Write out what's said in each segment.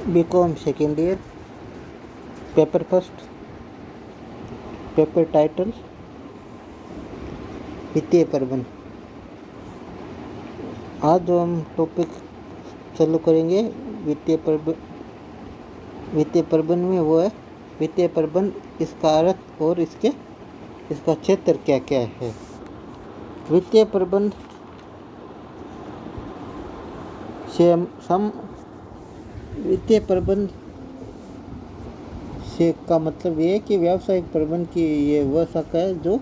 BCom second year, paper first, paper title वित्तीय प्रबंध। आज जो हम टॉपिक चालू करेंगे वित्तीय प्रबंध में वो है वित्तीय प्रबंध, इसका अर्थ और इसका क्षेत्र क्या क्या है। वित्तीय प्रबंध वित्तीय प्रबंध से का मतलब ये है कि व्यावसायिक प्रबंध की ये वह शाखा है जो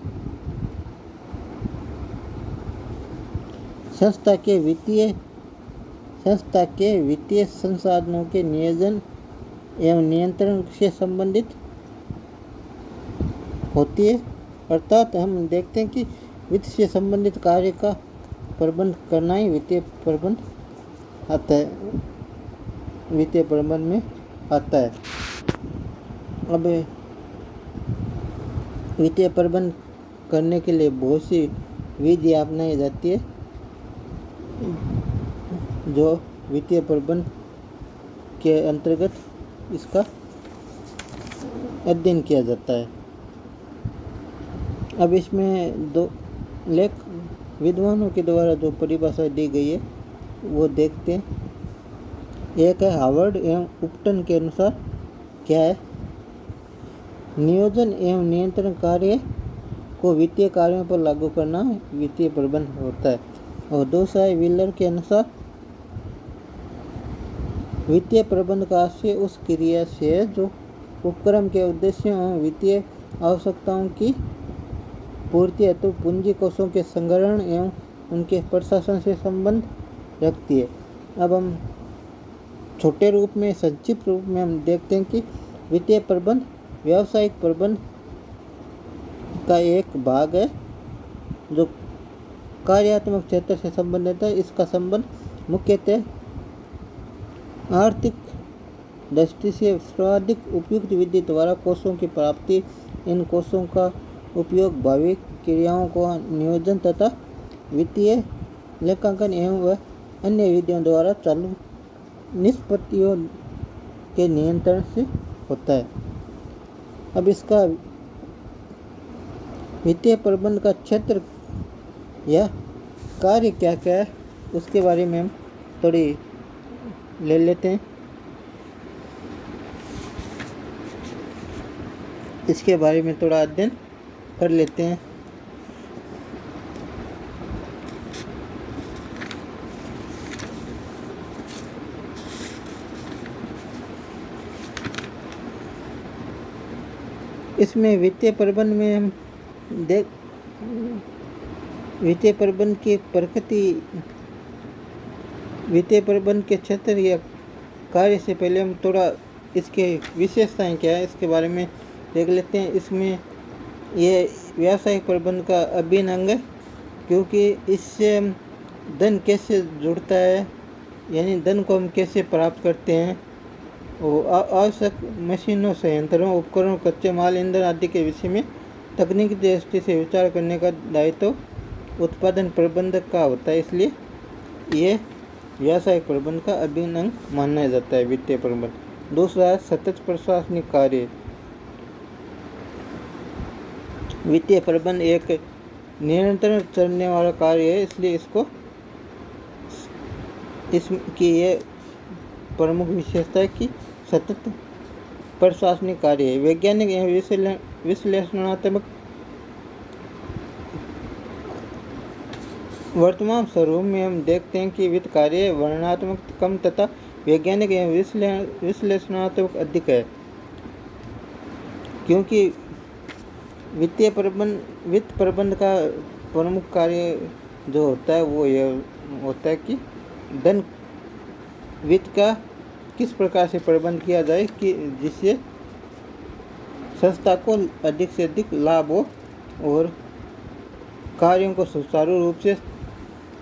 संस्था के वित्तीय संसाधनों के नियोजन एवं नियंत्रण से संबंधित होती है। अर्थात हम देखते हैं कि वित्त से संबंधित कार्य का प्रबंध करना ही वित्तीय प्रबंध में आता है। अब वित्तीय प्रबंध करने के लिए बहुत सी विधि अपनाई जाती है जो वित्तीय प्रबंध के अंतर्गत इसका अध्ययन किया जाता है। अब इसमें दो विद्वानों के द्वारा जो परिभाषा दी गई है वो देखते हैं। एक है हार्वर्ड एवं उपटन के अनुसार क्या है, नियोजन एवं नियंत्रण कार्य को वित्तीय कार्यों पर लागू करना वित्तीय प्रबंध होता है। और दूसरा है व्हीलर के अनुसार वित्तीय प्रबंध का आशय उस क्रिया से है जो उपक्रम के उद्देश्यों एवं वित्तीय आवश्यकताओं की पूर्ति हेतु पूंजी कोषों के संग्रहण एवं उनके प्रशासन से संबंध रखती है। अब हम छोटे रूप में संक्षिप्त रूप में हम देखते हैं कि वित्तीय प्रबंध व्यावसायिक प्रबंध का एक भाग है जो कार्यात्मक क्षेत्र से संबंधित है। इसका संबंध मुख्यतः आर्थिक दृष्टि से सर्वाधिक उपयुक्त विधि द्वारा कोषों की प्राप्ति, इन कोषों का उपयोग भावी क्रियाओं को नियोजन तथा वित्तीय लेखांकन एवं अन्य विधियों द्वारा चालू निष्पत्तियों के नियंत्रण से होता है। अब इसका वित्तीय प्रबंध का क्षेत्र या कार्य क्या क्या है उसके बारे में हम थोड़ी ले लेते हैं। इसके बारे में थोड़ा अध्ययन कर लेते हैं। इसमें वित्तीय प्रबंध में हम वित्तीय प्रबंध की प्रकृति, वित्तीय प्रबंध के क्षेत्र या कार्य से पहले हम थोड़ा इसके विशेषताएं क्या है इसके बारे में देख लेते हैं। इसमें ये व्यावसायिक प्रबंध का अभिन्न अंग है क्योंकि इससे धन कैसे जुड़ता है, यानी धन को हम कैसे प्राप्त करते हैं, आवश्यक मशीनों, संयंत्रों, उपकरणों, कच्चे माल, ईंधन आदि के विषय में तकनीकी दृष्टि से विचार करने का दायित्व उत्पादन प्रबंधक का होता है। इसलिए ये व्यावसायिक प्रबंध का अभिन्न अंग माना जाता है वित्तीय प्रबंध। दूसरा है सतत प्रशासनिक कार्य। वित्तीय प्रबंध एक निरंतर चलने वाला कार्य है, इसलिए इसकी ये प्रमुख विशेषता है कि सतत प्रशासनिक कार्य है। वैज्ञानिक एवं विश्लेषणात्मक वर्तमान स्वरूप में हम देखते हैं कि वित्त कार्य वर्णनात्मक कम तथा वैज्ञानिक एवं विश्लेषणात्मक अधिक है, क्योंकि वित्त प्रबंध का प्रमुख कार्य जो होता है वो यह होता है कि धन वित्त का किस प्रकार से प्रबंध किया जाए कि जिससे संस्था को अधिक से अधिक लाभ हो और कार्यों को सुचारू रूप से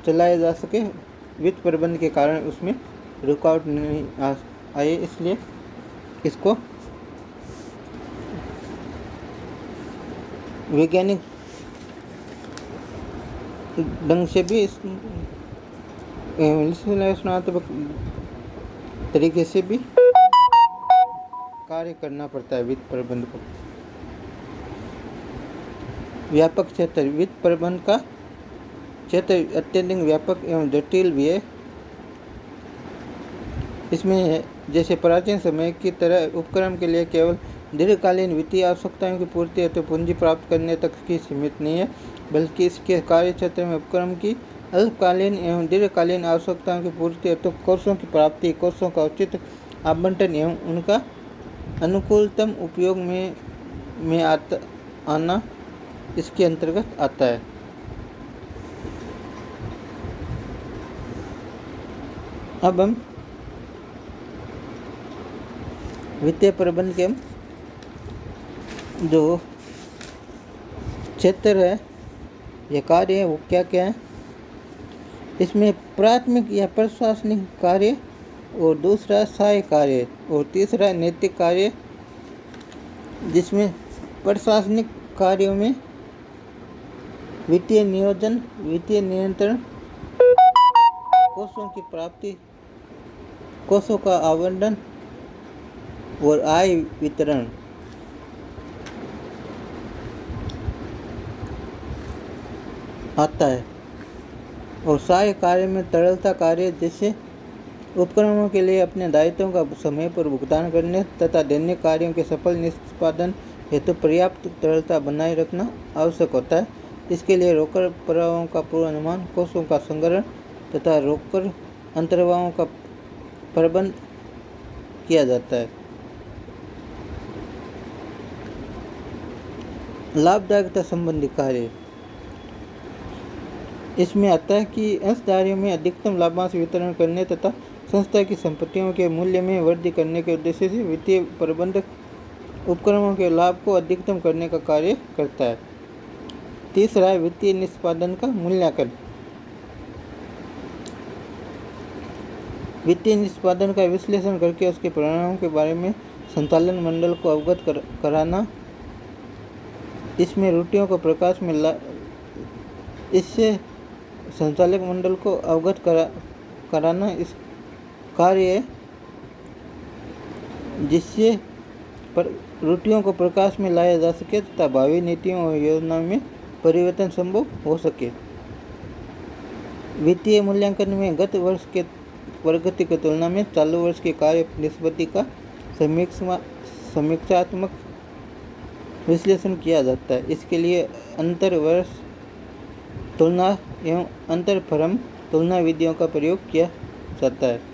चलाया जा सके। वित्त प्रबंध के कारण उसमें रुकावट नहीं आए, इसलिए इसको वैज्ञानिक ढंग से भी विश्लेषणात्मक तरीके से भी कार्य करना पड़ता है वित्त प्रबंध को। व्यापक क्षेत्र, वित्त प्रबंध का क्षेत्र अत्यधिक व्यापक एवं जटिल भी है। इसमें जैसे प्राचीन समय की तरह उपक्रम के लिए केवल दीर्घकालीन वित्तीय आवश्यकताओं की पूर्ति हेतु पूंजी प्राप्त करने तक की सीमित नहीं है, बल्कि इसके कार्य क्षेत्र में उपक्रम की अल्पकालीन एवं दीर्घकालीन आवश्यकताओं की पूर्ति हेतु कोषों की प्राप्ति, कोषों का उचित आवंटन एवं उनका अनुकूलतम उपयोग में आना इसके अंतर्गत आता है। अब हम वित्तीय प्रबंध के जो क्षेत्र है या कार्य है वो क्या क्या है। इसमें प्राथमिक या प्रशासनिक कार्य और दूसरा सहायक कार्य और तीसरा नैतिक कार्य, जिसमें प्रशासनिक कार्यों में वित्तीय नियोजन, वित्तीय नियंत्रण, कोषों की प्राप्ति, कोषों का आवंटन और आय वितरण आता है। और सहायक कार्य में तरलता कार्य, जैसे उपक्रमों के लिए अपने दायित्वों का समय पर भुगतान करने तथा दैनिक कार्यों के सफल निष्पादन हेतु पर्याप्त तरलता बनाए रखना आवश्यक होता है। इसके लिए रोकड़ प्रवाहों का पूर्वानुमान, कोषों का संग्रहण तथा रोकड़ अंतर्वाहों का प्रबंध किया जाता है। लाभदायकता संबंधी कार्य, इसमें आता है कि अंशधारियों में अधिकतम लाभांश वितरण करने तथा संस्था की संपत्तियों के मूल्य में वृद्धि करने के उद्देश्य से वित्तीय प्रबंधक उपक्रमों के लाभ को अधिकतम करने का कार्य करता है। तीसरा है वित्तीय निष्पादन का मूल्यांकन। वित्तीय निष्पादन का विश्लेषण करके उसके परिणामों के बारे में संचालन मंडल को अवगत कराना, इसमें त्रुटियों को प्रकाश में इससे संचालक मंडल को अवगत कराना इस कार्य है, जिससे त्रुटियों को प्रकाश में लाया जा सके तथा भावी नीतियों और योजनाओं में परिवर्तन संभव हो सके। वित्तीय मूल्यांकन में गत वर्ष के प्रगति की तुलना में चालू वर्ष के कार्य निष्पत्ति का समीक्षात्मक विश्लेषण किया जाता है। इसके लिए अंतर वर्ष तुलना एवं अंतर फर्म तुलना विधियों का प्रयोग किया जाता है।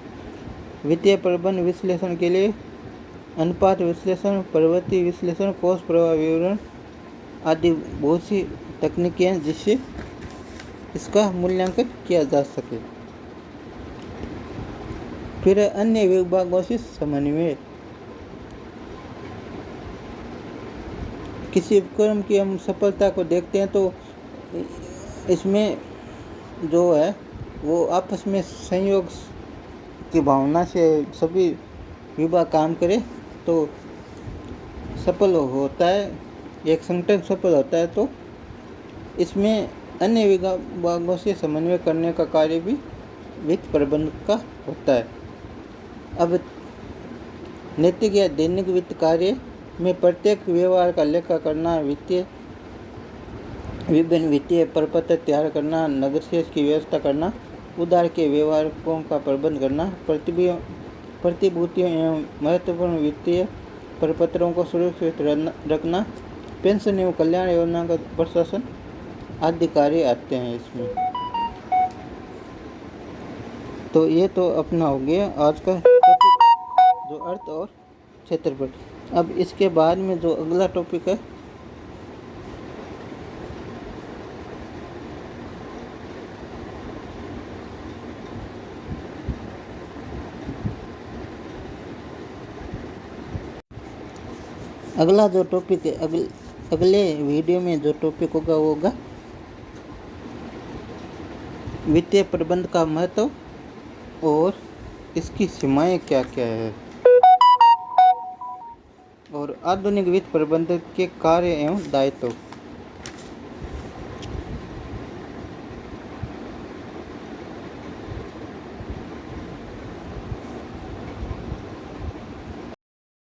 वित्तीय प्रबंध विश्लेषण के लिए अनुपात विश्लेषण, प्रवृत्ति विश्लेषण, कोष प्रवाह विवरण आदि बहुत सी तकनीकें हैं जिससे इसका मूल्यांकन किया जा सके। फिर अन्य विभागों से समन्वय, किसी उपक्रम की हम सफलता को देखते हैं तो इसमें जो है वो आपस में संयोग की भावना से सभी विभाग काम करे तो सफल होता है, एक संगठन सफल होता है। तो इसमें अन्य विभागों से समन्वय करने का कार्य भी वित्त प्रबंध का होता है। अब नैतिक या दैनिक वित्त कार्य में प्रत्येक व्यवहार का लेखा करना, विभिन्न वित्तीय प्रपत्र तैयार करना, नगद शेष की व्यवस्था करना, उधार के व्यवहारों का प्रबंध करना, प्रतिभूतियों एवं महत्वपूर्ण वित्तीय प्रपत्रों को सुरक्षित रखना, पेंशन एवं कल्याण योजना का प्रशासन आदि कार्य आते हैं इसमें। तो ये तो अपना हो गया आज का टॉपिक, जो अर्थ और क्षेत्रफल। अब इसके बाद में जो अगला टॉपिक है अगला जो टॉपिक है अगले वीडियो में जो टॉपिक होगा वो होगा वित्तीय प्रबंध का महत्व और इसकी सीमाएं क्या क्या है और आधुनिक वित्त प्रबंधक के कार्य एवं दायित्व।